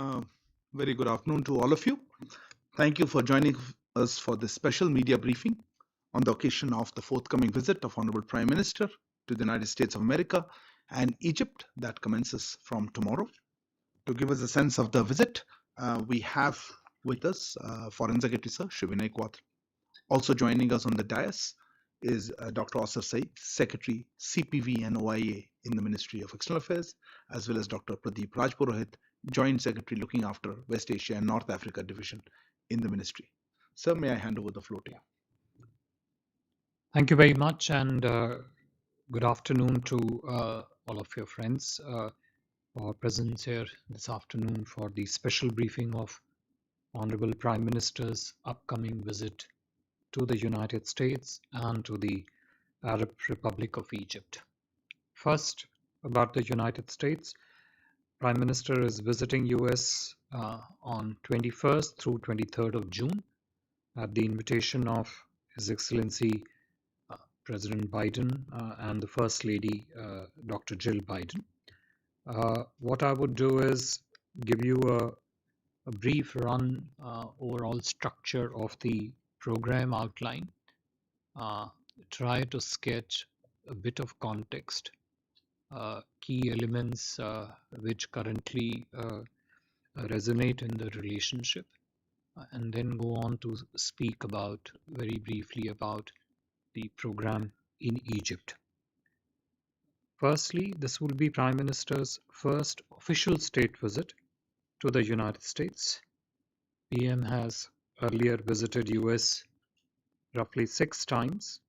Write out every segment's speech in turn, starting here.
Uh, Very good afternoon to all of you. Thank you for joining us for this special media briefing on the occasion of the forthcoming visit of Honorable Prime Minister to the United States of America and Egypt that commences from tomorrow. To give us a sense of the visit, we have with us Foreign Secretary Sir Shivinay Quadri. Also joining us on the dais is Dr. Asif Saeed, Secretary CPV and OIA in the Ministry of External Affairs, as well as Dr. Pradeep Rajpurohit, Joint Secretary looking after West Asia and North Africa Division in the Ministry. Sir, may I hand over the floor to you? Thank you very much, and good afternoon to all of your friends for our presence here this afternoon for the special briefing of Honorable Prime Minister's upcoming visit to the United States and to the Arab Republic of Egypt. First, about the United States, Prime Minister is visiting US on 21st through 23rd of June at the invitation of His Excellency President Biden and the First Lady, Dr. Jill Biden. What I would do is give you a brief run overall structure of the program outline, try to sketch a bit of context, key elements which currently resonate in the relationship, and then go on to speak about very briefly about the program in Egypt. Firstly, this will be Prime Minister's first official state visit to the United States. PM has earlier visited US roughly 6 times,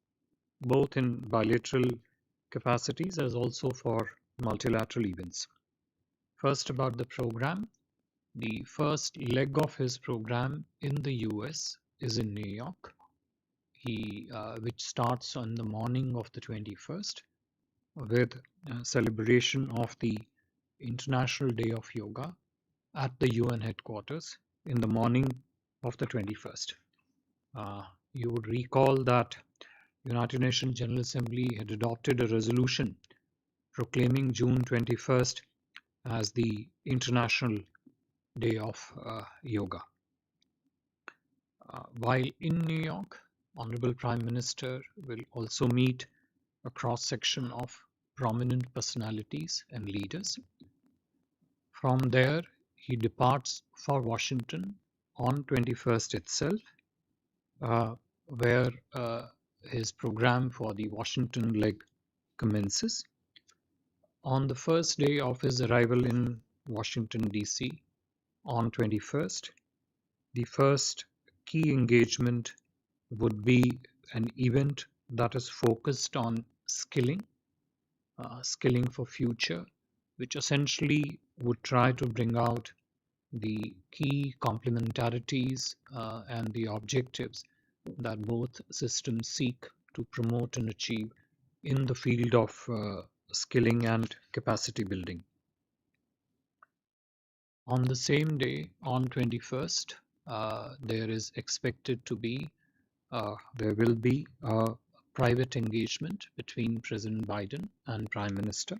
both in bilateral capacities as also for multilateral events. First, about the program. The first leg of his program in the US is in New York, which starts on the morning of the 21st with celebration of the International Day of Yoga at the UN headquarters in the morning of the 21st. You would recall that United Nations General Assembly had adopted a resolution proclaiming June 21st as the International Day of Yoga. While in New York, Honorable Prime Minister will also meet a cross-section of prominent personalities and leaders. From there, he departs for Washington on 21st itself, where his program for the Washington leg commences. On the first day of his arrival in Washington, D.C., on 21st, the first key engagement would be an event that is focused on skilling for future, which essentially would try to bring out the key complementarities and the objectives that both systems seek to promote and achieve in the field of skilling and capacity building. On the same day, on 21st, there will be a private engagement between President Biden and Prime Minister.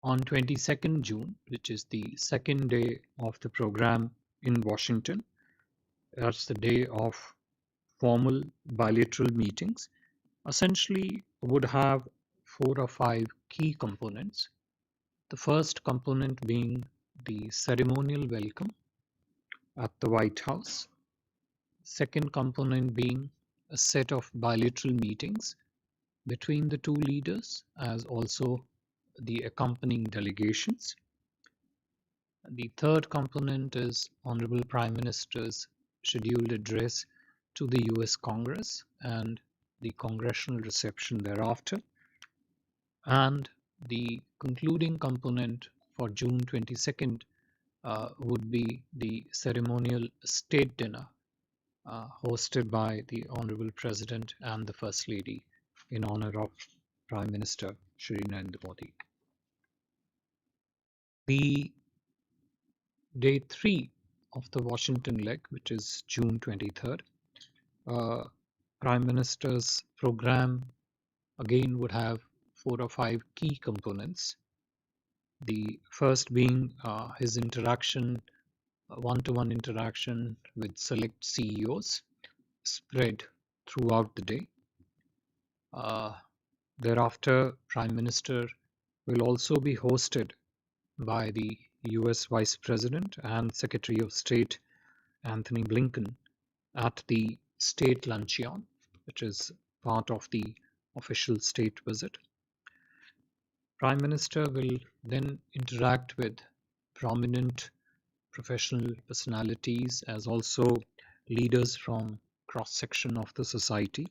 On 22nd June, which is the second day of the program in Washington, that's the day of formal bilateral meetings, essentially would have 4 or 5 key components. The first component being the ceremonial welcome at the White House. Second component being a set of bilateral meetings between the two leaders as also the accompanying delegations. The third component is Honorable Prime Minister's scheduled address to the US Congress and the congressional reception thereafter. And the concluding component for June 22nd would be the ceremonial state dinner hosted by the Honorable President and the First Lady in honor of Prime Minister Shri Narendra Modi. The day 3 of the Washington leg, which is June 23rd, Prime Minister's program again would have 4 or 5 key components. The first being his interaction, one-to-one interaction with select CEOs spread throughout the day. Uh, Thereafter, Prime Minister will also be hosted by the US Vice President and Secretary of State Anthony Blinken at the State Luncheon, which is part of the official state visit. Prime Minister will then interact with prominent professional personalities as also leaders from cross-section of the society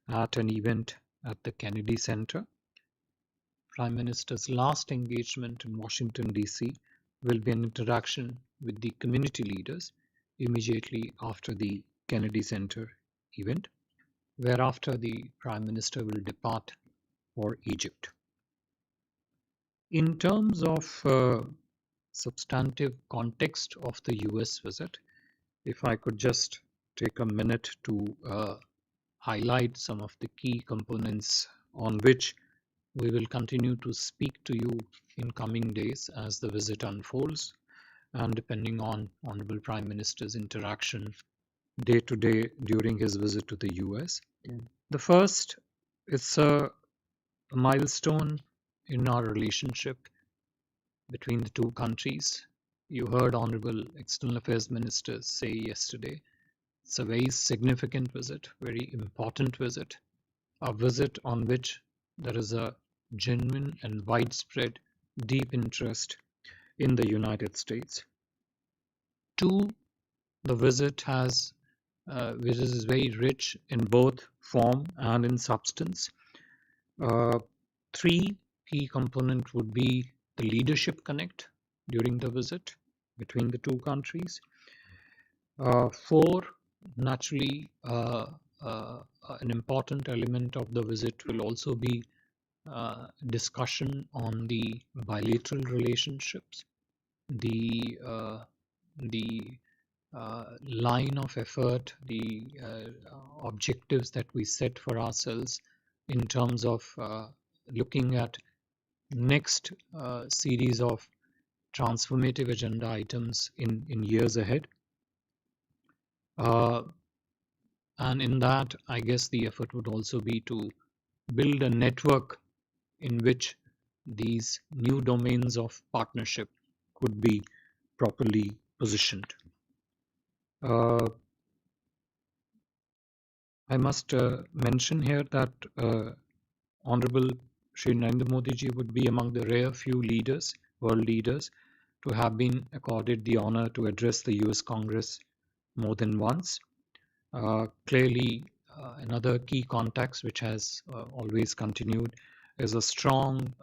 at an event at the Kennedy Center. Prime Minister's last engagement in Washington, D.C. will be an interaction with the community leaders immediately after the Kennedy Center event, whereafter the Prime Minister will depart for Egypt. In terms of substantive context of the US visit, if I could just take a minute to highlight some of the key components on which we will continue to speak to you in coming days as the visit unfolds and depending on Honorable Prime Minister's interaction day to day during his visit to the US. The first is a milestone in our relationship between the two countries. You heard Honorable External Affairs Minister say yesterday, it's a very significant visit, very important visit, a visit on which there is a genuine and widespread deep interest in the United States. Two, the visit is very rich in both form and in substance. Three key component would be the leadership connect during the visit between the two countries. Four, naturally, an important element of the visit will also be discussion on the bilateral relationships, the line of effort, the objectives that we set for ourselves in terms of looking at next series of transformative agenda items in years ahead. And in that, I guess the effort would also be to build a network in which these new domains of partnership could be properly positioned. I must mention here that Honorable Shri Narendra Modi ji would be among the rare few leaders, world leaders, to have been accorded the honor to address the US Congress more than once. Clearly, another key context which has always continued is a strong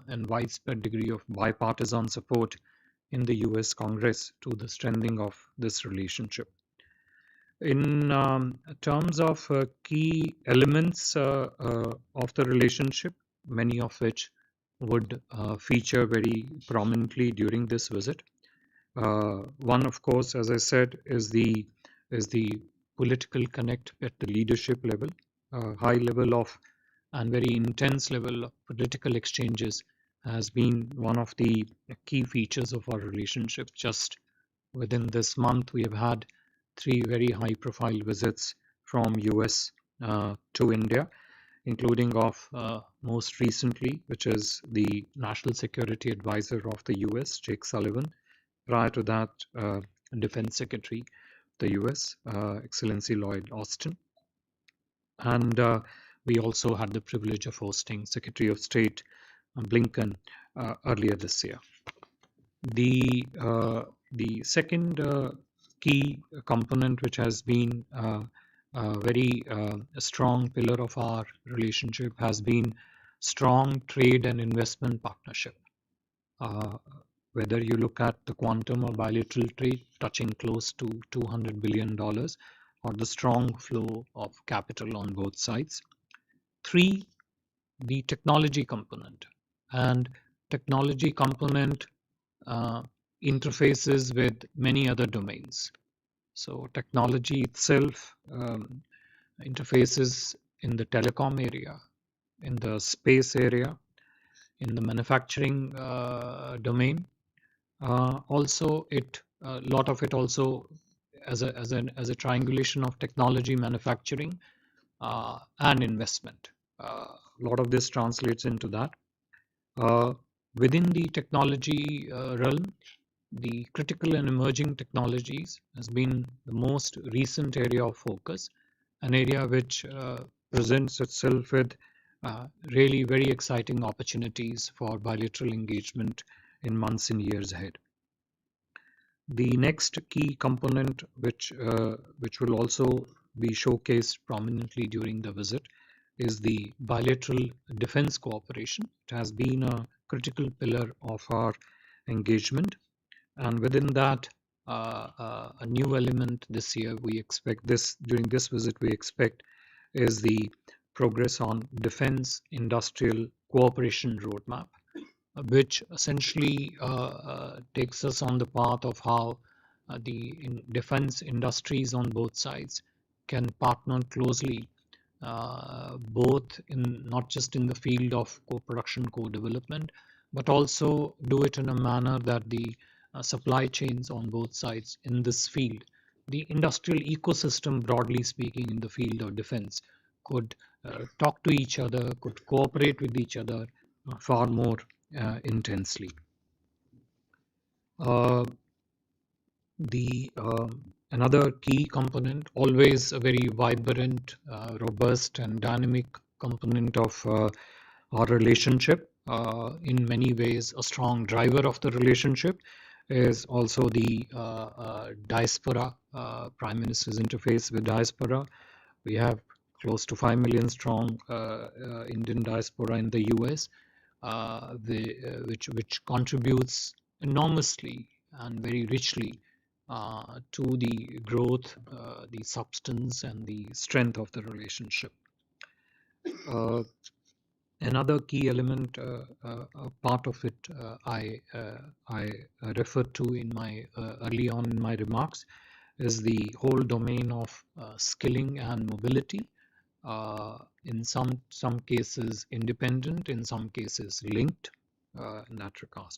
and widespread degree of bipartisan support in the US Congress to the strengthening of this relationship. In terms of key elements of the relationship, many of which would feature very prominently during this visit. One, of course, as I said, is the political connect at the leadership level. High level of and very intense level of political exchanges has been one of the key features of our relationship. Just within this month, we have had 3 very high-profile visits from US to India, including of most recently, which is the National Security Advisor of the US, Jake Sullivan. Prior to that, Defense Secretary of the US, Excellency Lloyd Austin. And we also had the privilege of hosting Secretary of State Blinken earlier this year. The second key component which has been a very strong pillar of our relationship has been strong trade and investment partnership. Whether you look at the quantum of bilateral trade touching close to $200 billion or the strong flow of capital on both sides. 3, the technology component. And technology component interfaces with many other domains. So technology itself interfaces in the telecom area, in the space area, in the manufacturing domain. Also, a lot of it also as a triangulation of technology, manufacturing, and investment. A lot of this translates into that. Uh, Within the technology realm, the critical and emerging technologies has been the most recent area of focus, an area which presents itself with really very exciting opportunities for bilateral engagement in months and years ahead. The next key component, which will also be showcased prominently during the visit, is the bilateral defense cooperation. It has been a critical pillar of our engagement, and within that, a new element this year we expect this during this visit we expect is the progress on defense industrial cooperation roadmap, which essentially takes us on the path of how the defense industries on both sides can partner closely, both in not just in the field of co-production, co-development, but also do it in a manner that the supply chains on both sides in this field, the industrial ecosystem, broadly speaking, in the field of defense, could talk to each other, could cooperate with each other far more intensely. Uh, the Another key component, always a very vibrant, robust, and dynamic component of our relationship, in many ways a strong driver of the relationship, is also the diaspora, Prime Minister's interface with diaspora. We have close to 5 million strong Indian diaspora in the US, which contributes enormously and very richly to the growth, the substance, and the strength of the relationship. Uh, Another key element, part of it, I referred to in my early on in my remarks, is the whole domain of skilling and mobility. In some cases independent, in some cases linked, in that regard.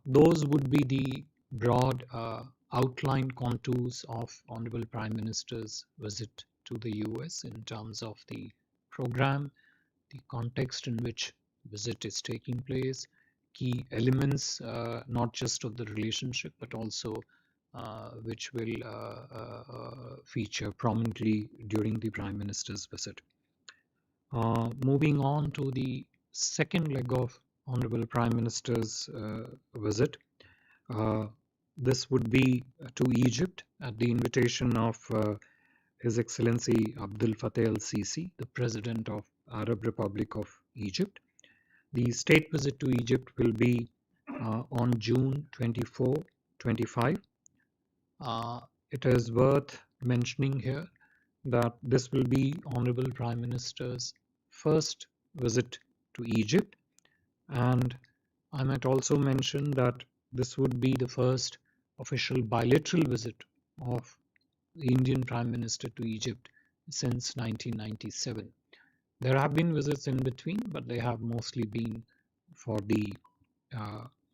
Those would be the broad outline contours of Honorable Prime Minister's visit to the US in terms of the program, the context in which visit is taking place, key elements, not just of the relationship, but also which will feature prominently during the Prime Minister's visit. Moving on to the second leg of Honorable Prime Minister's visit, uh, this would be to Egypt at the invitation of His Excellency Abdel Fattah el-Sisi, the President of Arab Republic of Egypt. The state visit to Egypt will be on June 24-25. It is worth mentioning here that this will be Honorable Prime Minister's first visit to Egypt, and I might also mention that this would be the first official bilateral visit of the Indian Prime Minister to Egypt since 1997. There have been visits in between, but they have mostly been for the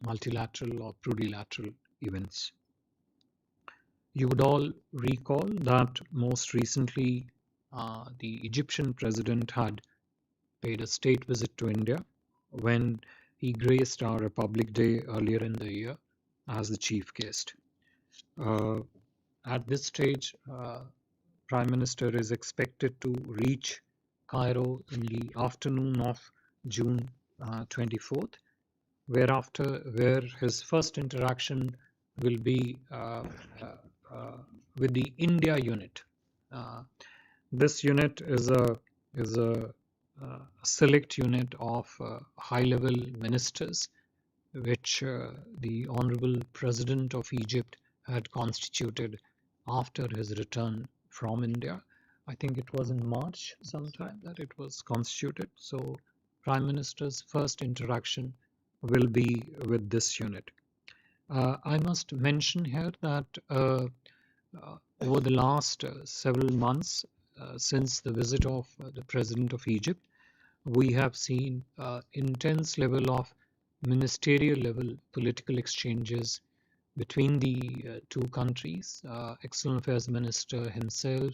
multilateral or plurilateral events. You would all recall that most recently the Egyptian president had paid a state visit to India when he graced our Republic Day earlier in the year as the chief guest. At this stage, Prime Minister is expected to reach Cairo in the afternoon of June 24th, where his first interaction will be with the India unit. This unit is a select unit of high-level ministers, which the Honorable President of Egypt had constituted after his return from India. I think it was in March sometime that it was constituted. So Prime Minister's first interaction will be with this unit. I must mention here that over the last several months since the visit of the President of Egypt, we have seen intense level of ministerial level political exchanges between the two countries. External Affairs Minister himself,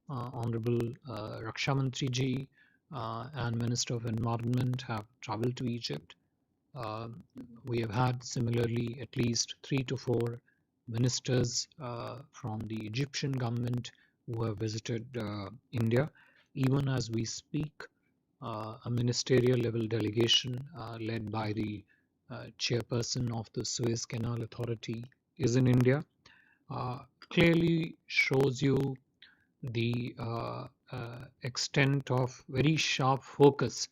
Honorable Raksha Mantri ji, and Minister of Environment have traveled to Egypt. We have had similarly at least 3 to 4 ministers from the Egyptian government who have visited India. Even as we speak, a ministerial level delegation led by the chairperson of the Suez Canal Authority is in India. Clearly shows you the extent of very sharp focus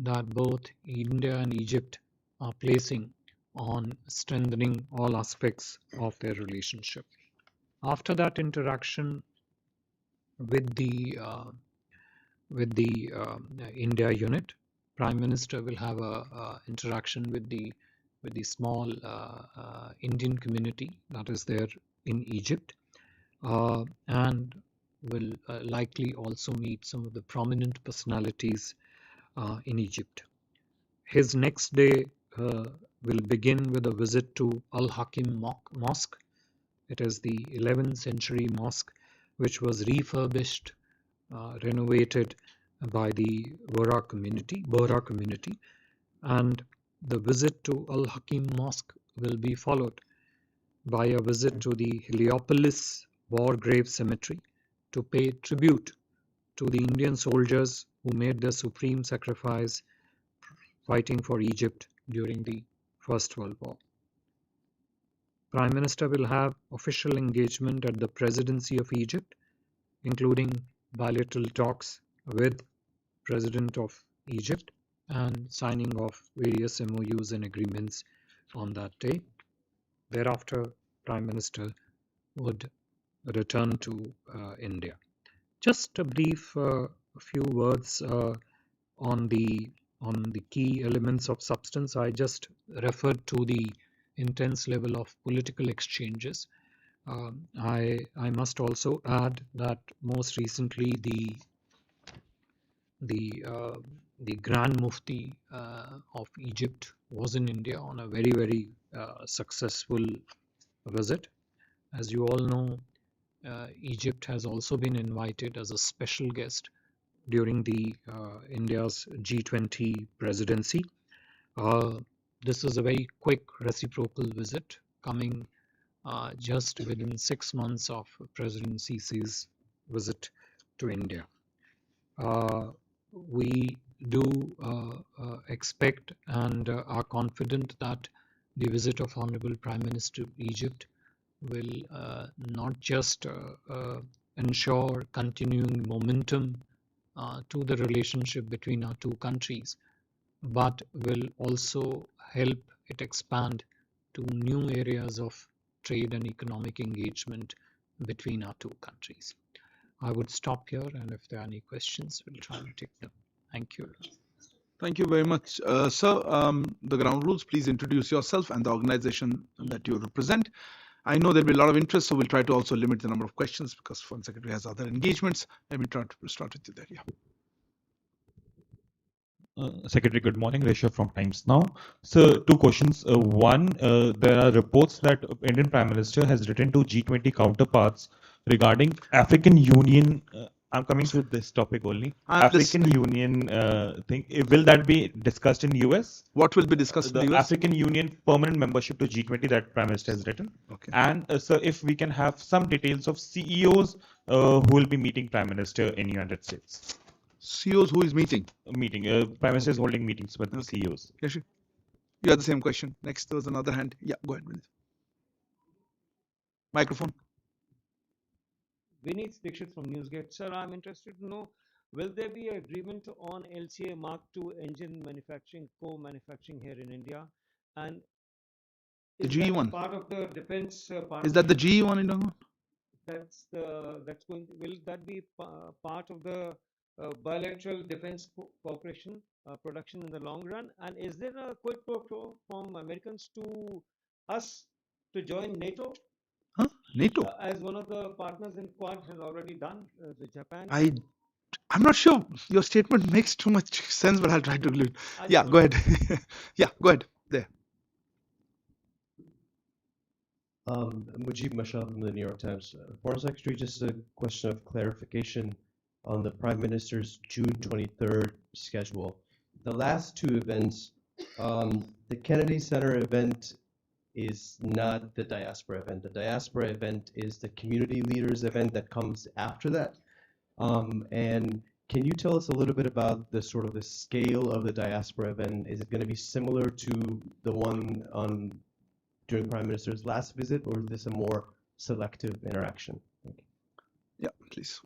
that both India and Egypt are placing on strengthening all aspects of their relationship. After that interaction with the India unit, Prime Minister will have a interaction with the small Indian community that is there in Egypt, and will likely also meet some of the prominent personalities in Egypt. His next day will begin with a visit to Al Hakim Mosque. It is the 11th century mosque which was refurbished, renovated by the Bohra community, and the visit to Al Hakim Mosque will be followed by a visit to the Heliopolis War Grave Cemetery to pay tribute to the Indian soldiers who made their supreme sacrifice fighting for Egypt during the First World War. Prime Minister will have official engagement at the Presidency of Egypt, including bilateral talks with President of Egypt and signing of various MOUs and agreements on that day. Thereafter, Prime Minister would return to India. Just a brief few words on the key elements of substance. I just referred to the intense level of political exchanges. I must also add that most recently the Grand Mufti of Egypt was in India on a very successful visit. As you all know, Egypt has also been invited as a special guest during the India's G20 presidency. This is a very quick reciprocal visit coming just within 6 months of President Sisi's visit to India. We do expect and are confident that the visit of Honorable Prime Minister of Egypt will not just ensure continuing momentum to the relationship between our two countries, but will also help it expand to new areas of trade and economic engagement between our two countries. I would stop here, and if there are any questions, we'll try to take them. Thank you. Thank you very much. Sir, the ground rules, please introduce yourself and the organization that you represent. I know there'll be a lot of interest, so we'll try to also limit the number of questions because Foreign Secretary has other engagements. Let me try to start with you there. Yeah. Secretary, good morning. Rishabh from Times Now. So, two questions. One, there are reports that Indian Prime Minister has written to G20 counterparts regarding African Union. I'm coming to this topic only. African Union thing. Will that be discussed in US? What will be discussed in The the US? African Union permanent membership to G20 that Prime Minister has written. Okay. And so, if we can have some details of CEOs who will be meeting Prime Minister in United States. CEOs who is meeting? Prime Minister is holding meetings with the CEOs. Yes, you have the same question. Next, there was another hand. Yeah, go ahead. Microphone. Vineet Dixit from Newsgate. Sir, I'm interested to know, will there be agreement on LCA Mark II engine manufacturing, co-manufacturing here in India? And the is GE that one part of the defense partnership? Is that the GE one in India? Will that be part of the bilateral defense cooperation production in the long run? And is there a quid pro quo from Americans to us to join NATO? Huh? NATO? As one of the partners in Quad has already done, the Japan. I'm not sure your statement makes too much sense, but I'll try to conclude. I Yeah, just go want ahead. Yeah, go ahead. There. Mujib Mashal from the New York Times. Foreign Secretary, just a question of clarification on the Prime Minister's June 23rd schedule. The last two events, the Kennedy Center event is not the diaspora event. The diaspora event is the community leaders event that comes after that. And can you tell us a little bit about the sort of the scale of the diaspora event? Is it going to be similar to the one on during Prime Minister's last visit, or is this a more selective interaction? Thank you. Yeah, please.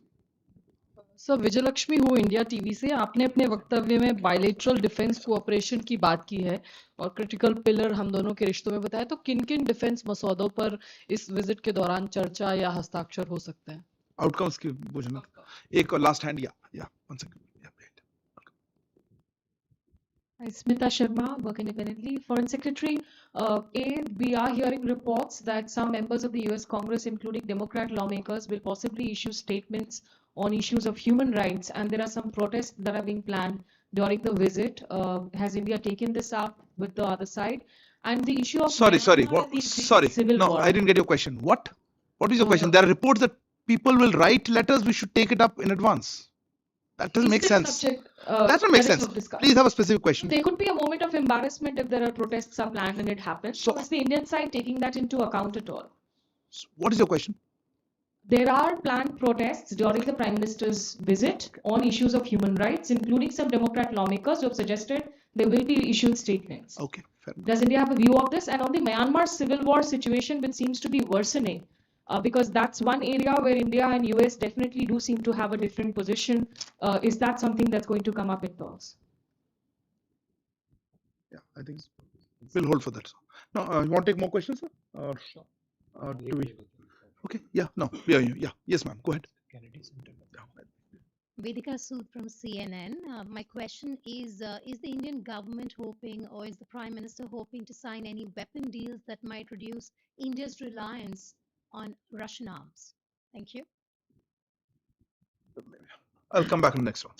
Sir Vijayalakshmi हूँ India TV से। आपने अपने वक्तव्य में bilateral defence cooperation की बात की है और क्रिटिकल पिलर हम दोनों के रिश्तों में बताया, तो किन किन डिफेंस मसौदों पर इस विजिट के दौरान चर्चा या हस्ताक्षर हो सकते हैं? आउटकम्स की पूछना। एक और लास्ट हैंड। या 1 second. Hi, Smita Sharma, work independently. Foreign Secretary, we are hearing reports that some members of the US Congress, including Democrat lawmakers, will possibly issue statements on issues of human rights, and there are some protests that are being planned during the visit. Has India taken this up with the other side? And the issue of Sorry. Myanmar and the civil No, war. I didn't get your question. What is your question? There are reports that people will write letters. We should take it up in advance. That doesn't Is make this sense. subject, That doesn't make that is sense. of discussion? Please have a specific question. There could be a moment of embarrassment if there are protests are planned and it happens. So is the Indian side taking that into account at all? What is your question? There are planned protests during the Prime Minister's visit on issues of human rights, including some Democrat lawmakers who have suggested they will be issuing statements. Okay, fair enough. Does India have a view of this? And on the Myanmar civil war situation, which seems to be worsening, because that's one area where India and US definitely do seem to have a different position. Is that something that's going to come up in talks? Yeah, I think we'll hold for that. No, you want to take more questions, sir? Or do we? Okay. Yeah. No. We are you. Yeah. Yes, ma'am. Go ahead. Vedika Sood from CNN. My question is the Indian government hoping, or is the Prime Minister hoping to sign any weapon deals that might reduce India's reliance on Russian arms? Thank you. I'll come back on the next one.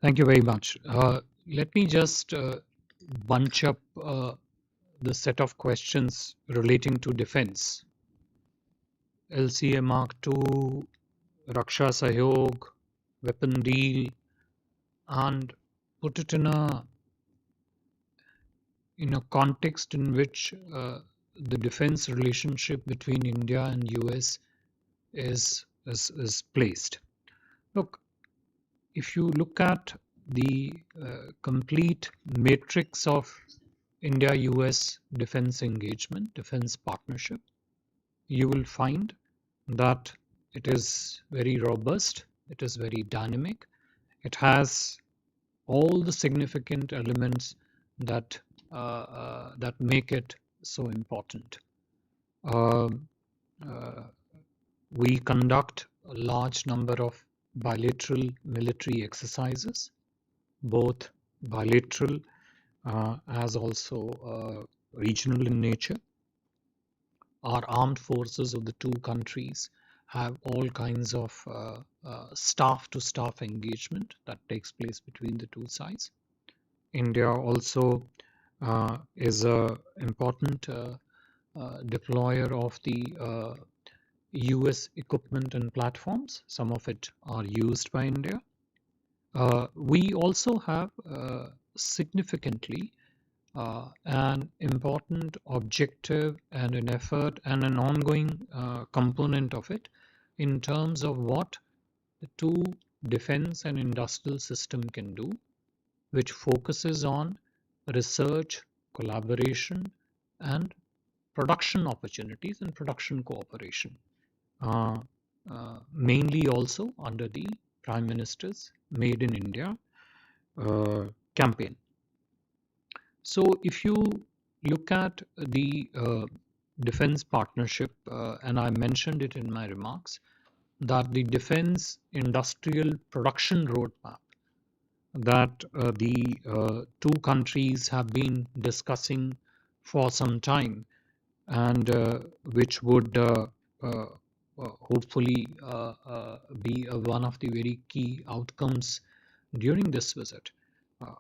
Thank you very much. Let me just bunch up the set of questions relating to defense. LCA Mark II, Raksha Sahyog, weapon deal, and put it in a context in which the defense relationship between India and US is placed. Look, if you look at the complete matrix of India-US defense engagement, defense partnership, you will find that it is very robust, it is very dynamic, it has all the significant elements that that make it so important. We conduct a large number of bilateral military exercises, both bilateral as also regional in nature. Our armed forces of the two countries have all kinds of staff-to-staff engagement that takes place between the two sides. India also is an important deployer of the US equipment and platforms. Some of it are used by India. We also have significantly an important objective and an effort and an ongoing component of it in terms of what the two defense and industrial system can do, which focuses on research, collaboration, and production opportunities and production cooperation, mainly also under the Prime Minister's Made in India campaign. So if you look at the defense partnership, and I mentioned it in my remarks, that the defense industrial production roadmap that the two countries have been discussing for some time, and which would hopefully be one of the very key outcomes during this visit,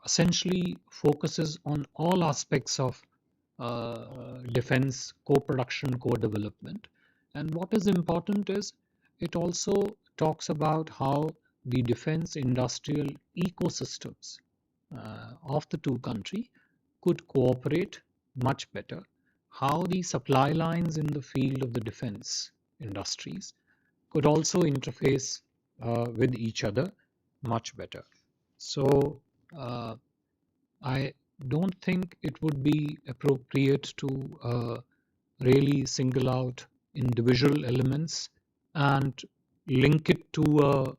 essentially focuses on all aspects of defense co-production, co-development. And what is important is it also talks about how the defense industrial ecosystems of the two countries could cooperate much better, how the supply lines in the field of the defense industries could also interface with each other much better. So uh, I don't think it would be appropriate to really single out individual elements and link it to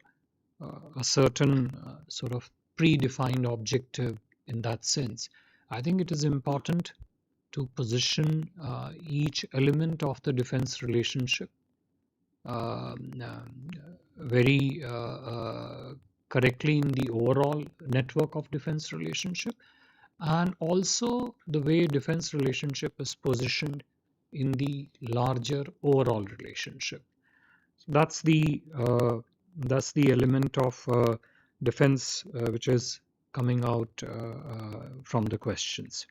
a certain sort of predefined objective in that sense. I think it is important to position each element of the defense relationship uh, very correctly in the overall network of defense relationship, and also the way defense relationship is positioned in the larger overall relationship. So that's the element of defense which is coming out from the questions.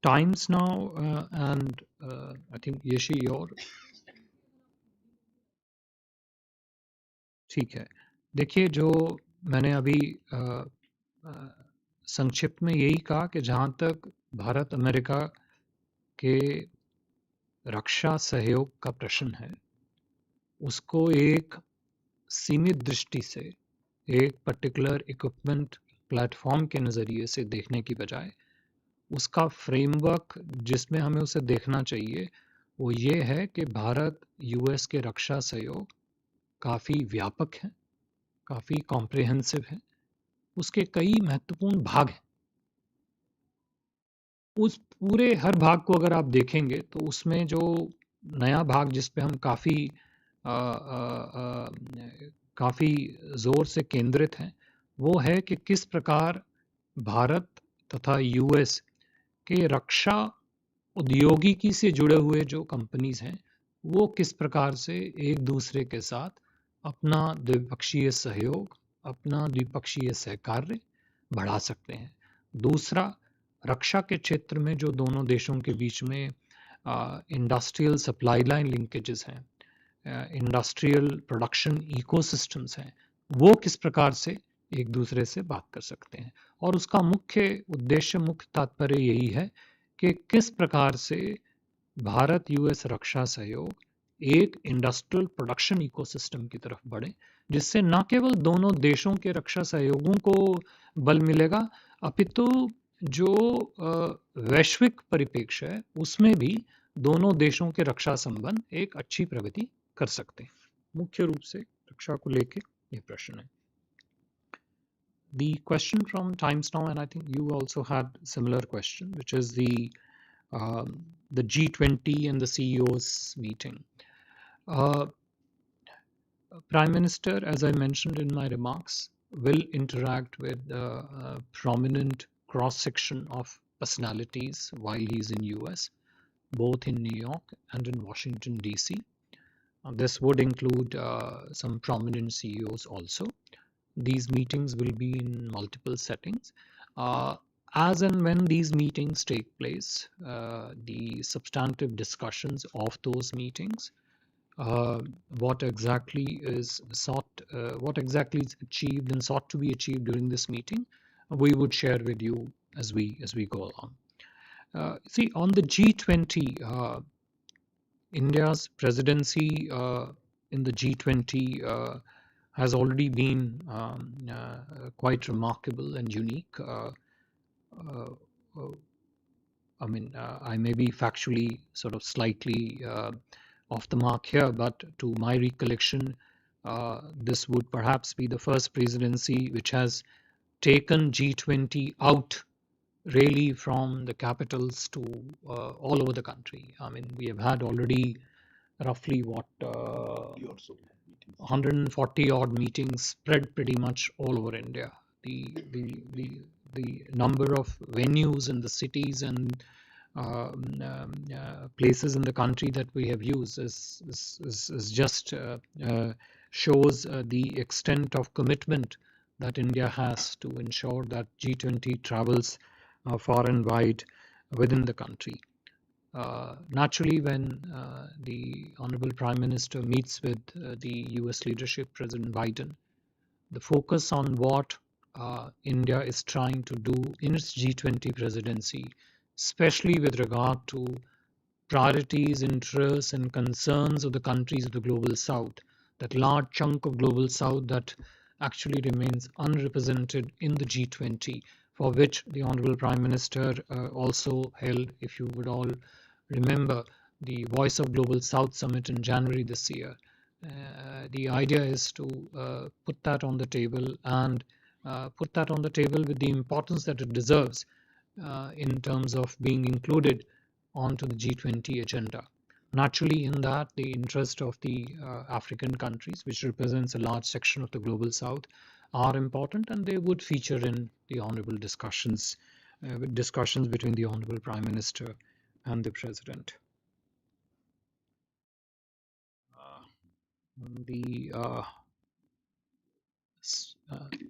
Times now and I think Yeshi your ठीक है. देखिए जो मैंने अभी संक्षिप्त में यही कहा कि जहाँ तक भारत अमेरिका के रक्षा सहयोग का प्रश्न है, उसको एक सीमित दृष्टि से एक पर्टिकुलर इक्विपमेंट प्लेटफॉर्म के नज़रिए से देखने की बजाय उसका फ्रेमवर्क जिसमें हमें उसे देखना चाहिए वो ये है कि भारत यूएस के रक्षा सहयोग काफ़ी व्यापक है, काफ़ी कॉम्प्रिहेंसिव है, उसके कई महत्वपूर्ण भाग हैं. उस पूरे हर भाग को अगर आप देखेंगे तो उसमें जो नया भाग जिस पे हम काफ़ी ज़ोर से केंद्रित हैं वो है कि किस प्रकार भारत तथा यूएस के रक्षा औद्योगिकी से जुड़े हुए जो कंपनीज हैं वो किस प्रकार से एक दूसरे के साथ अपना द्विपक्षीय सहयोग, अपना द्विपक्षीय सहकार्य बढ़ा सकते हैं. दूसरा, रक्षा के क्षेत्र में जो दोनों देशों के बीच में इंडस्ट्रियल सप्लाई लाइन लिंकेजेस हैं, इंडस्ट्रियल प्रोडक्शन इकोसिस्टम्स हैं, वो किस प्रकार से एक दूसरे से बात कर सकते हैं. और उसका मुख्य उद्देश्य, मुख्य तात्पर्य यही है कि किस प्रकार से भारत यूएस रक्षा सहयोग एक इंडस्ट्रियल प्रोडक्शन इकोसिस्टम की तरफ बढ़े, जिससे न केवल दोनों देशों के रक्षा सहयोगों को बल मिलेगा अपितु जो वैश्विक परिप्रेक्ष्य है उसमें भी दोनों देशों के रक्षा संबंध एक अच्छी प्रगति कर सकते हैं. मुख्य रूप से रक्षा को लेके ये प्रश्न है. The question from Times Now, and I think you also had similar question, which is the G20 and the CEOs meeting. Prime Minister, as I mentioned in my remarks, will interact with a prominent cross-section of personalities while he's in US, both in New York and in Washington, DC. This would include some prominent CEOs also. These meetings will be in multiple settings. As and when these meetings take place, the substantive discussions of those meetings, what exactly is achieved and sought to be achieved during this meeting, we would share with you as we go along. See, on the G20, India's presidency in the G20 has already been quite remarkable and unique. I mean, I may be factually sort of slightly off the mark here, but to my recollection, this would perhaps be the first presidency which has taken G20 out really from the capitals to all over the country. I mean, we have had already roughly 140 odd meetings spread pretty much all over India. The number of venues in the cities and places in the country that we have used is just shows the extent of commitment that India has to ensure that G20 travels far and wide within the country. Naturally, when the Honorable Prime Minister meets with the US leadership, President Biden, the focus on what India is trying to do in its G20 presidency, especially with regard to priorities, interests, and concerns of the countries of the Global South, that large chunk of Global South that actually remains unrepresented in the G20, for which the Honorable Prime Minister also held, if you would all remember, the Voice of Global South Summit in January this year. The idea is to put that on the table and put that on the table with the importance that it deserves in terms of being included onto the G20 agenda. Naturally, in that, the interest of the African countries, which represents a large section of the Global South, are important, and they would feature in the honorable discussions between the Honorable Prime Minister and the President. The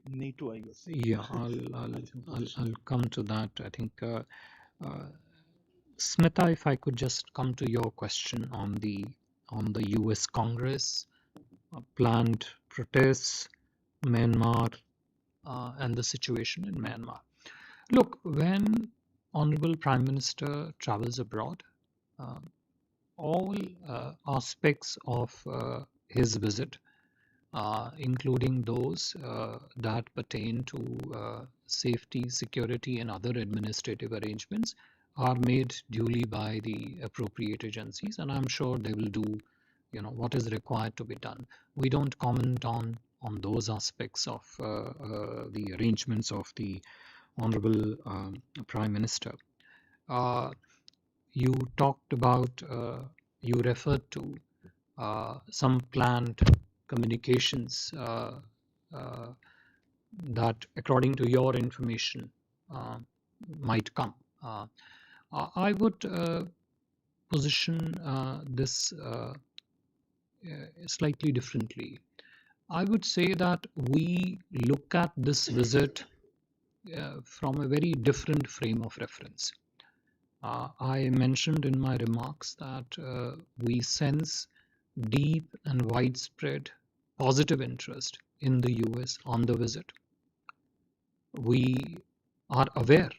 NATO, I guess. Yeah, I'll come to that. I think, Smita, if I could just come to your question on the U.S. Congress, planned protests, Myanmar, and the situation in Myanmar. Look, when Honorable Prime Minister travels abroad, all aspects of his visit, including those that pertain to safety, security, and other administrative arrangements, are made duly by the appropriate agencies, and I'm sure they will do, what is required to be done. We don't comment on those aspects of the arrangements of the Honorable Prime Minister. You talked about, you referred to some planned communications that, according to your information, might come. I would position this slightly differently. I would say that we look at this visit from a very different frame of reference. I mentioned in my remarks that we sense deep and widespread positive interest in the US on the visit. We are aware,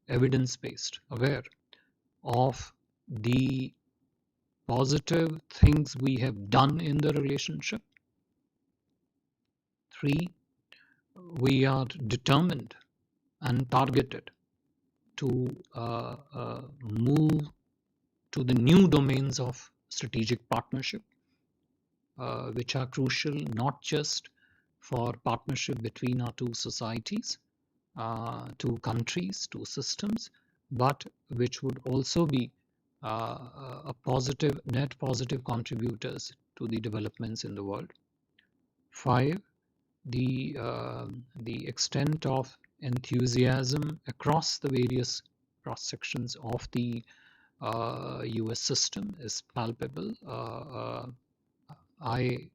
evidence-based, aware of the positive things we have done in the relationship. 3, we are determined and targeted to move to the new domains of strategic partnership, which are crucial not just for partnership between our two societies, two countries, two systems, but which would also be net positive contributors to the developments in the world. 5, the extent of enthusiasm across the various cross sections of the US system is palpable. I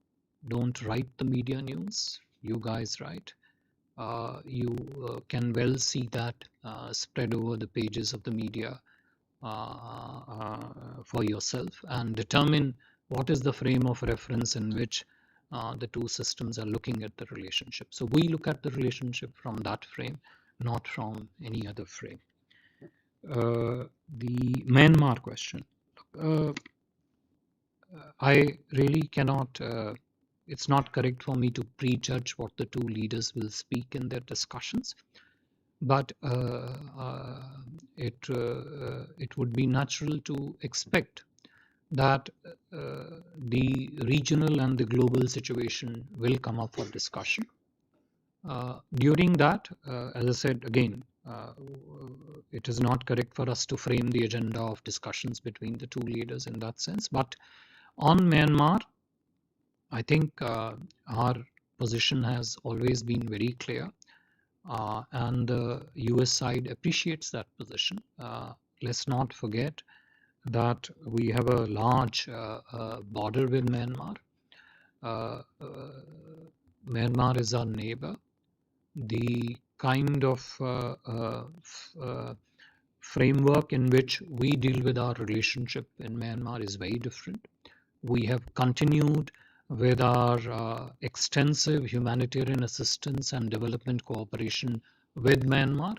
don't write the media news, you guys write. You can well see that spread over the pages of the media for yourself and determine what is the frame of reference in which the two systems are looking at the relationship. So we look at the relationship from that frame, not from any other frame. The Myanmar question. I really cannot, it's not correct for me to prejudge what the two leaders will speak in their discussions, but it would be natural to expect that the regional and the global situation will come up for discussion. During that, as I said again, it is not correct for us to frame the agenda of discussions between the two leaders in that sense. But on Myanmar, I think our position has always been very clear. and the US side appreciates that position. Let's not forget that we have a large border with Myanmar. Uh, uh, Myanmar is our neighbor. The kind of framework in which we deal with our relationship in Myanmar is very different. We have continued with our extensive humanitarian assistance and development cooperation with Myanmar,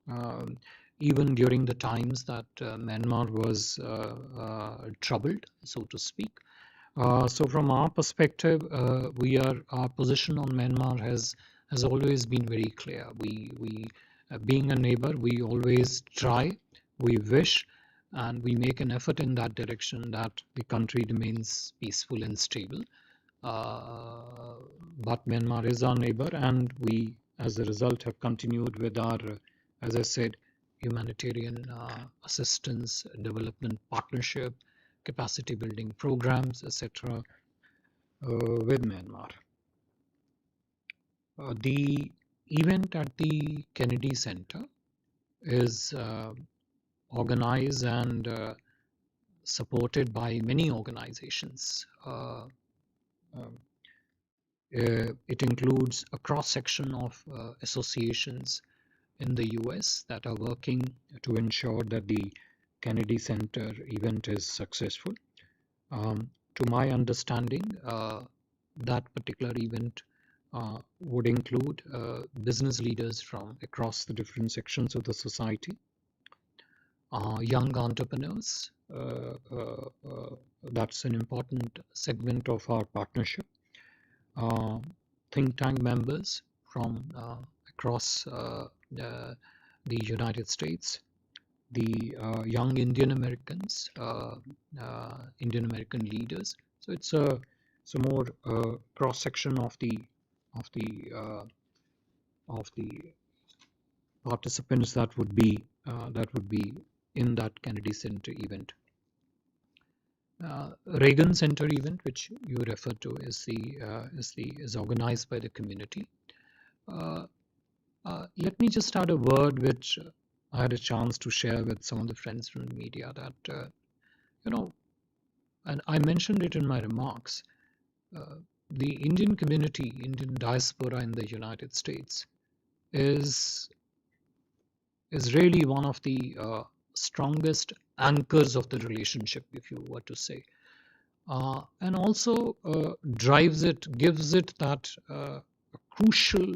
um, even during the times that Myanmar was troubled, so to speak. So from our perspective, our position on Myanmar has always been very clear. We being a neighbor, we always try, we wish, and we make an effort in that direction that the country remains peaceful and stable. But Myanmar is our neighbor, and we, as a result, have continued with our, as I said, humanitarian assistance, development partnership, capacity building programs, etc., with Myanmar. The event at the Kennedy Center is organized and supported by many organizations. It includes a cross section of associations in the US that are working to ensure that the Kennedy Center event is successful. To my understanding, that particular event would include business leaders from across the different sections of the society, young entrepreneurs. That's an important segment of our partnership. Think tank members from across the United States, the young Indian Americans, Indian American leaders. So it's a more cross section of the participants that would be in that Kennedy Center event. Reagan Center event, which you refer to, is organized by the community. Let me just add a word which I had a chance to share with some of the friends from the media that and I mentioned it in my remarks. The Indian community, Indian diaspora in the United States, is really one of the strongest anchors of the relationship, if you were to say, and also drives it, gives it that crucial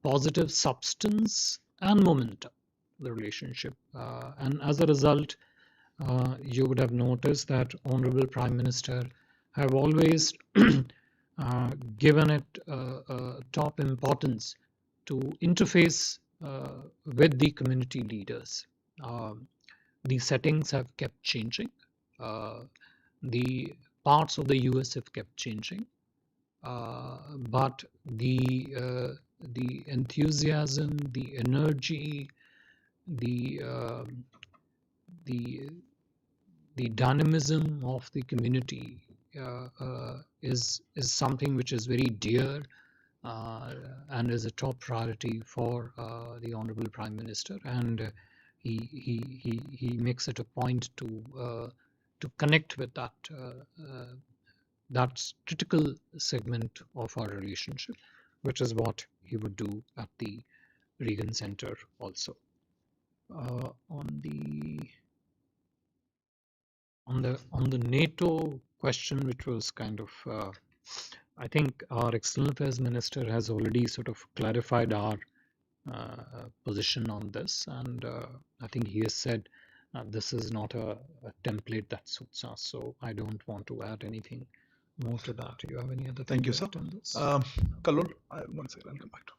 positive substance and momentum, the relationship. And as a result, you would have noticed that Honorable Prime Minister have always given it top importance to interface with the community leaders. The settings have kept changing. The parts of the US have kept changing. But the enthusiasm, the energy, the dynamism of the community is something which is very dear and is a top priority for the Honorable Prime Minister, and he makes it a point to connect with that critical segment of our relationship, which is what he would do at the Reagan Center also. On the NATO question, which was kind of, I think our External Affairs Minister has already sort of clarified our position on this, and I think he has said this is not a template that suits us, so I don't want to add anything more to that. Do you have any other? Thank you, sir. On this? Kallol, one second, I'll come back to.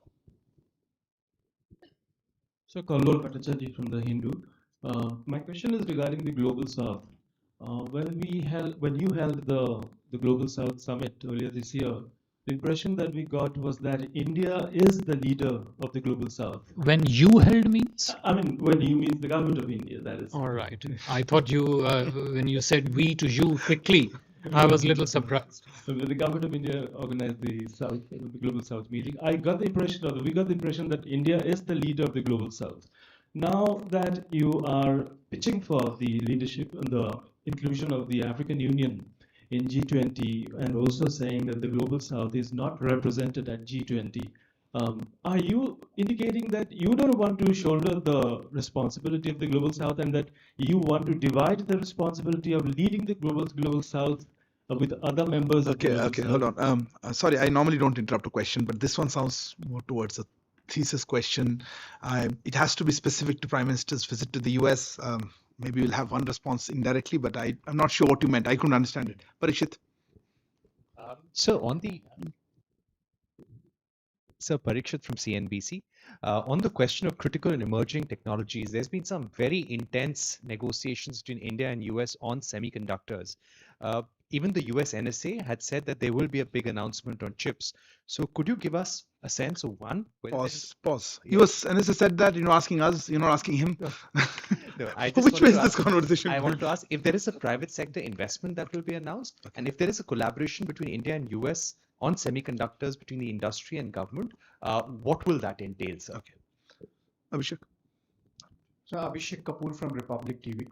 So, Kallol Bhattacharya from the Hindu. My question is regarding the Global South. When you held the Global South Summit earlier this year, the impression that we got was that India is the leader of the Global South. When you held means? I mean, when you means the government of India, that is. All right. I thought you, when you said we to you quickly, I was a little surprised. So when the government of India organized the South, the Global South meeting, I got the impression, or we got the impression that India is the leader of the Global South. Now that you are pitching for the leadership and the inclusion of the African Union in G20 and also saying that the Global South is not represented at G20, are you indicating that you don't want to shoulder the responsibility of the Global South and that you want to divide the responsibility of leading the Global South with other members of the Okay, Global okay, South? hold on. Sorry, I normally don't interrupt a question, but this one sounds more towards a thesis question. It has to be specific to Prime Minister's visit to the US. Maybe we'll have one response indirectly, but I'm not sure what you meant. I couldn't understand it. Parikshit. So on the Sir Parikshit from CNBC. On the question of critical and emerging technologies, there's been some very intense negotiations between India and US on semiconductors. Even the US NSA had said that there will be a big announcement on chips. So could you give us a sense of one? Pause. US NSA said that, asking us, you're not asking him. No, I just Which wanted way to is this ask- conversation I going? wanted to ask if there is a private sector investment that will be announced, and if there is a collaboration between India and US on semiconductors between the industry and government, what will that entail, sir? Okay. Abhishek. So Abhishek Kapoor from Republic TV.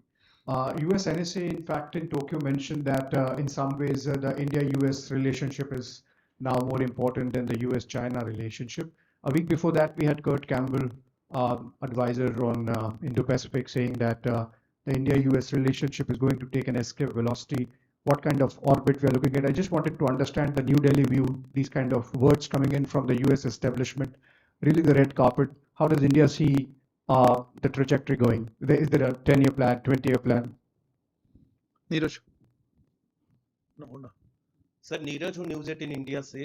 US NSA, in fact, in Tokyo mentioned that in some ways the India-US relationship is now more important than the US-China relationship. A week before that, we had Kurt Campbell, advisor on Indo-Pacific, saying that the India-US relationship is going to take an escape velocity. What kind of orbit we are looking at? I just wanted to understand the New Delhi view, these kind of words coming in from the US establishment, really the red carpet. How does India see the trajectory going? Is there a 10-year plan, 20-year plan? Neeraj. No. Sir Neeraj हूँ news 18 India से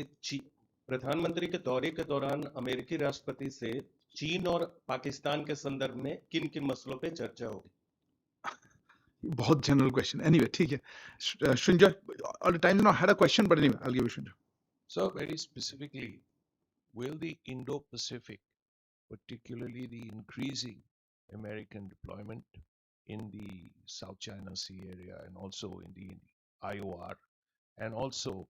प्रधानमंत्री के दौरे के दौरान अमेरिकी राष्ट्रपति से चीन और पाकिस्तान के संदर्भ में किन किन मसलों पे चर्चा होगी बहुत general question. Anyway, ठीक है. Srinjoy, all the time, I had a question, but anyway, I'll give you Srinjoy. So very specifically, will the Indo-Pacific, particularly the increasing American deployment in the South China Sea area and also in the IOR and also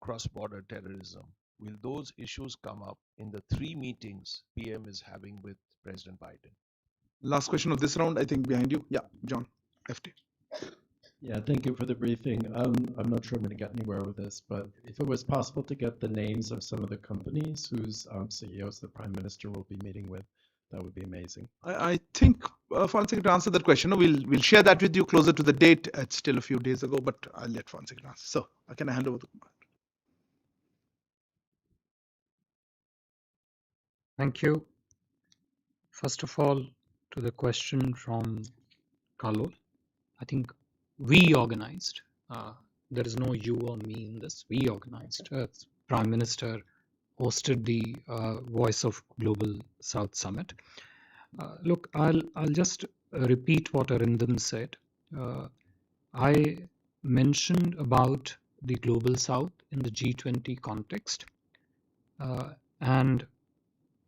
cross-border terrorism, will those issues come up in the 3 meetings PM is having with President Biden? Last question of this round, I think behind you. Yeah, John, FT. Yeah, thank you for the briefing. I'm not sure I'm going to get anywhere with this, but if it was possible to get the names of some of the companies whose CEOs the Prime Minister will be meeting with, that would be amazing. I think, Foreign Secretary answered that question. No, we'll share that with you closer to the date. It's still a few days ago, but I'll let Foreign Secretary answer. So, can I hand over the Thank you. First of all, to the question from Kalol, I think we organized, there is no you or me in this, we organized, Prime Minister hosted the Voice of Global South Summit. Look, I'll just repeat what Arindam said. I mentioned about the Global South in the G20 context, and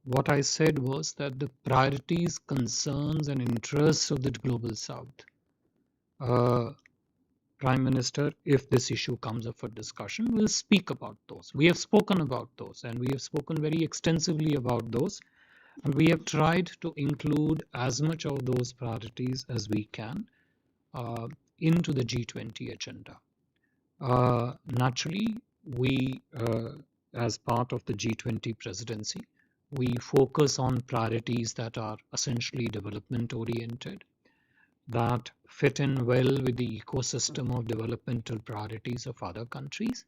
what I said was that the priorities, concerns, and interests of the Global South, Prime Minister, if this issue comes up for discussion, will speak about those. We have spoken about those, and we have spoken very extensively about those, and we have tried to include as much of those priorities as we can into the G20 agenda. Naturally, we, as part of the G20 presidency, we focus on priorities that are essentially development oriented, that fit in well with the ecosystem of developmental priorities of other countries.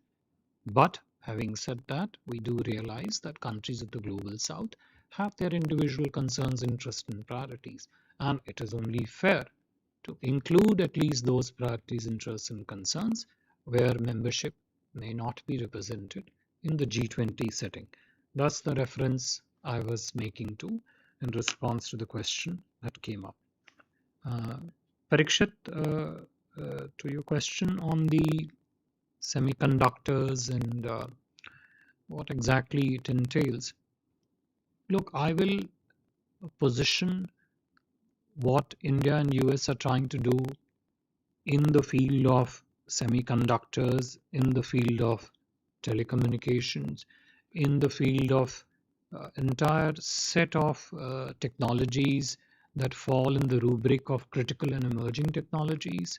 But having said that, we do realize that countries of the Global South have their individual concerns, interests, and priorities, and it is only fair to include at least those priorities, interests, and concerns where membership may not be represented in the G20 setting. That's the reference I was making to in response to the question that came up. Parikshit, to your question on the semiconductors and what exactly it entails. Look, I will position what India and US are trying to do in the field of semiconductors, in the field of telecommunications, in the field of entire set of technologies that fall in the rubric of critical and emerging technologies.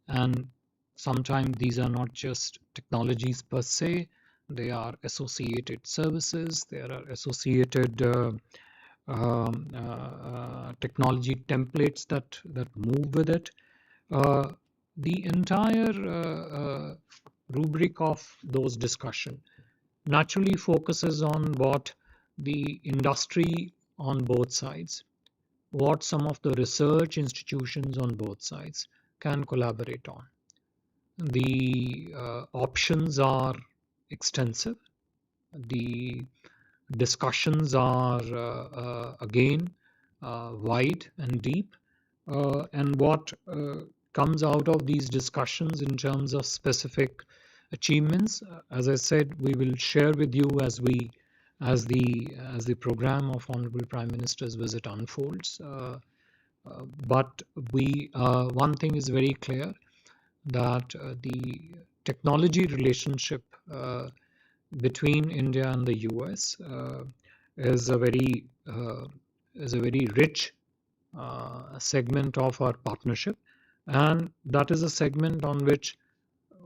And sometimes these are not just technologies per se, they are associated services, there are associated technology templates that move with it. The entire rubric of those discussion naturally focuses on what the industry on both sides, what some of the research institutions on both sides can collaborate on. The options are extensive. The discussions are again wide and deep. And what comes out of these discussions in terms of specific achievements, as I said, we will share with you as the program of Honorable Prime Minister's visit unfolds. But one thing is very clear, that the technology relationship between India and the US is a very rich segment of our partnership, and that is a segment on which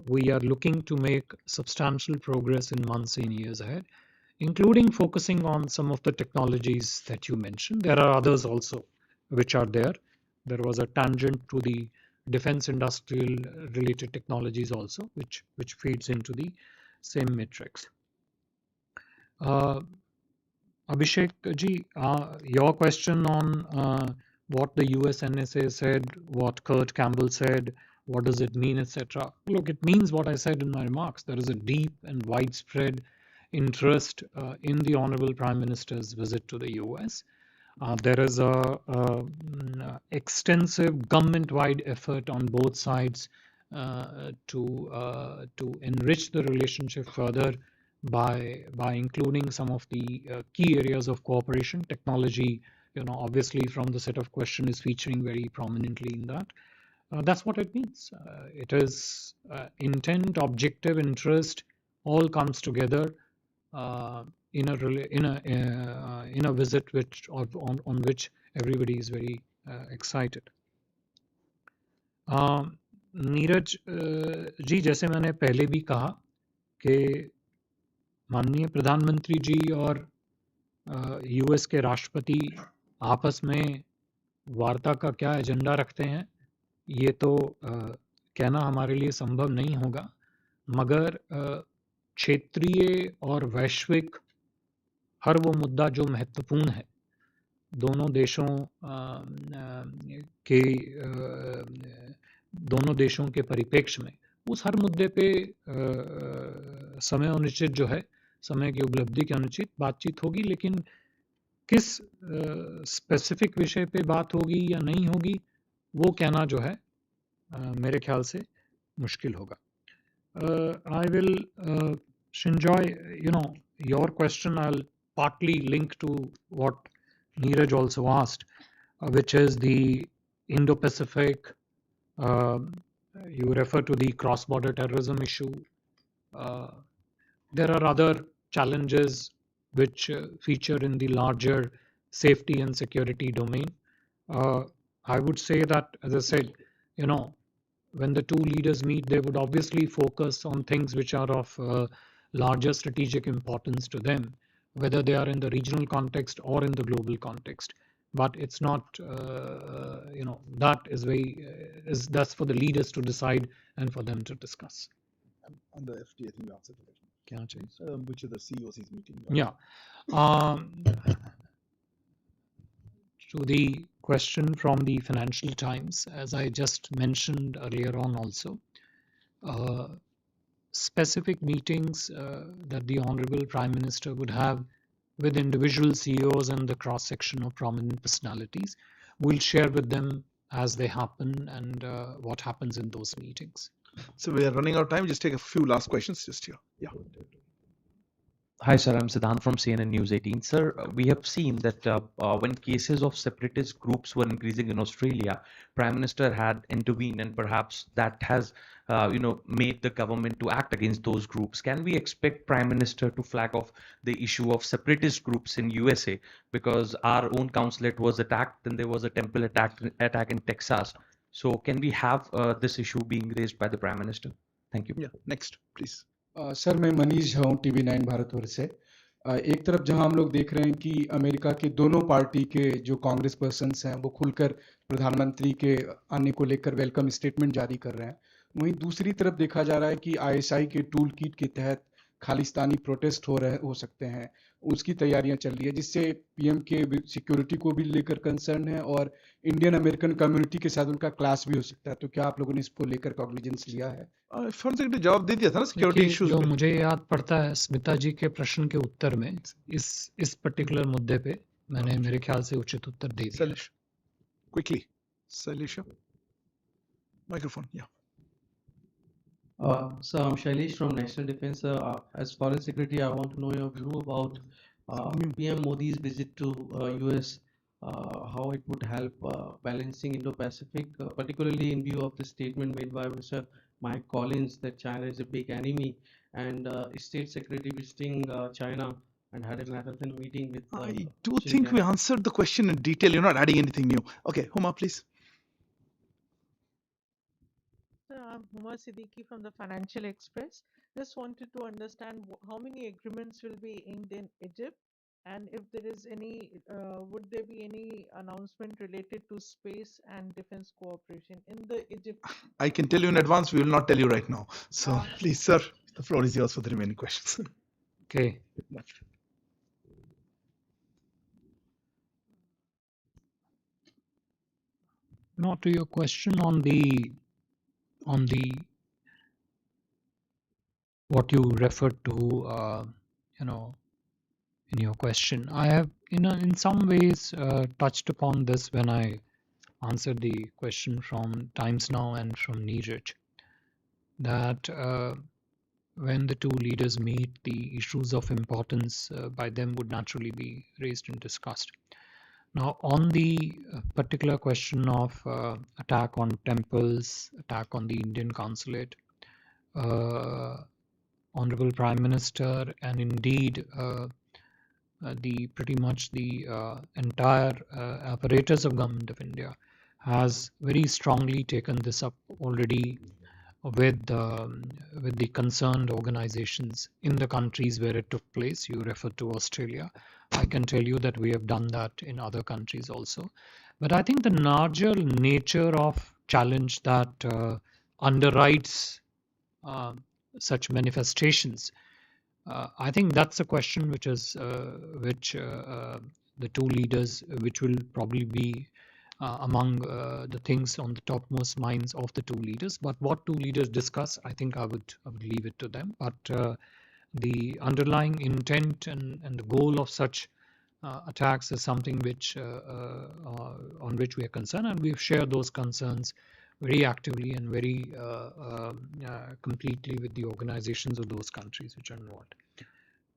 we are looking to make substantial progress in months and years ahead, including focusing on some of the technologies that you mentioned. There are others also which are there. There was a tangent to the defense industrial related technologies also, which feeds into the same matrix. Abhishek ji, your question on what the US NSA said, what Kurt Campbell said, what does it mean, etc. Look, it means what I said in my remarks. There is a deep and widespread interest in the Honorable Prime Minister's visit to the US. There is a extensive government-wide effort on both sides to enrich the relationship further by including some of the key areas of cooperation. Technology, obviously from the set of question is featuring very prominently in that. That's what it means. It is intent, objective, interest, all comes together in a visit on which everybody is very excited. Neeraj ji, जैसे मैंने पहले भी कहा कि माननीय प्रधानमंत्री जी और US के राष्ट्रपति आपस में वार्ता का क्या एजेंडा रखते हैं, ये तो कहना हमारे लिए संभव नहीं होगा, मगर क्षेत्रीय और वैश्विक हर वो मुद्दा जो महत्वपूर्ण है दोनों देशों के परिप्रेक्ष्य में, उस हर मुद्दे पे समय अनुचित जो है, समय की उपलब्धि के अनुचित बातचीत होगी, लेकिन किस स्पेसिफिक विषय पे बात होगी या नहीं होगी वो कहना जो है मेरे ख्याल से मुश्किल होगा. I will Shinjoy, your question I'll partly link to what Neeraj also asked, which is the Indo-Pacific. You refer to the cross-border terrorism issue. There are other challenges which feature in the larger safety and security domain. I would say that, as I said, when the two leaders meet, they would obviously focus on things which are of larger strategic importance to them, whether they are in the regional context or in the global context. But it's not, that is that's for the leaders to decide and for them to discuss. On the FTA, I think we answered the question. Can I change? Which of the CEOs he's meeting? Yeah. To the question from the Financial Times, as I just mentioned earlier on also, specific meetings that the Honorable Prime Minister would have with individual CEOs and the cross-section of prominent personalities, we'll share with them as they happen and what happens in those meetings. So we are running out of time. Just take a few last questions just here. Yeah. Hi, sir. I'm Siddhant from CNN News 18. Sir, we have seen that when cases of separatist groups were increasing in Australia, Prime Minister had intervened, and perhaps that has, made the government to act against those groups. Can we expect Prime Minister to flag off the issue of separatist groups in USA because our own consulate was attacked, then there was a temple attack in Texas. So can we have this issue being raised by the Prime Minister? Thank you. Yeah, next, please. Sir मैं मनीष झा हूँ TV9 Bharatvarsh से। एक तरफ जहां हम लोग देख रहे हैं कि अमेरिका के दोनों पार्टी के जो कांग्रेस पर्सन्स हैं वो खुलकर प्रधानमंत्री के आने को लेकर वेलकम स्टेटमेंट जारी कर रहे हैं, वहीं दूसरी तरफ देखा जा रहा है कि आईएसआई के टूल किट के तहत खालिस्तानी प्रोटेस्ट हो सकते हैं, उसकी तैयारियां चल रही है, जिससे पीएम के सिक्योरिटी को भी लेकर कंसर्न है और इंडियन अमेरिकन कम्युनिटी के साथ उनका क्लास भी हो सकता है। तो क्या आप लोगों ने इसको लेकर कॉग्निजेंस लिया है? फॉरेन सेक्रेटरी जवाब दे दिया था ना सिक्योरिटी देखिए, इश्यूज जो पे। मुझे याद पड़ता है स्मिता जी के प्रश्न के उत्तर में इस पर्टिकुलर मुद्दे पे मैंने मेरे ख्याल से उचित उत्तर दे दिया। Salish, quickly. Salisha, microphone. Yeah. So I'm Shailesh from National Defense. As Foreign Secretary, I want to know your view about PM Modi's visit to US, how it would help balancing Indo-Pacific, particularly in view of the statement made by Mr. Mike Collins that China is a big enemy, and State Secretary visiting China and had a marathon meeting with. I do think we answered the question in detail. You're not adding anything new. Okay, Huma, please. I'm Huma Siddiqui from the Financial Express. Just wanted to understand how many agreements will be inked in Egypt, and if there is any, would there be any announcement related to space and defense cooperation in the Egypt? I can tell you in advance, we will not tell you right now. So please, sir, the floor is yours for the remaining questions. Okay. Now to your question on the what you referred to, in your question, I have in some ways touched upon this when I answered the question from Times Now and from Neeraj, that when the two leaders meet, the issues of importance by them would naturally be raised and discussed. Now, on the particular question of attack on temples, attack on the Indian consulate, Honorable Prime Minister, and indeed pretty much the entire apparatus of Government of India has very strongly taken this up already with the concerned organizations in the countries where it took place. You referred to Australia. I can tell you that we have done that in other countries also. But I think the larger nature of challenge that underwrites such manifestations, I think that's a question which the two leaders, which will probably be among the things on the topmost minds of the two leaders. But what two leaders discuss, I think I would leave it to them. But the underlying intent and the goal of such attacks is something which on which we are concerned, and we've shared those concerns very actively and very completely with the organizations of those countries which are involved.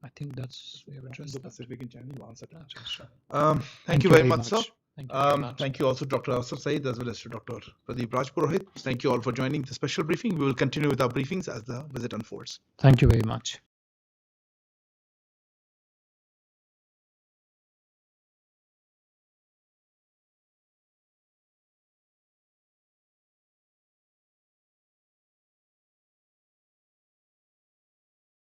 I think that's we have addressed the Pacific in China. You answered that. Thank you very much, sir. Thank you very much. Thank you also Dr. Asar Saeed as well as to Dr. Pradeep Rajpurohit. Thank you all for joining the special briefing. We will continue with our briefings as the visit unfolds. Thank you very much.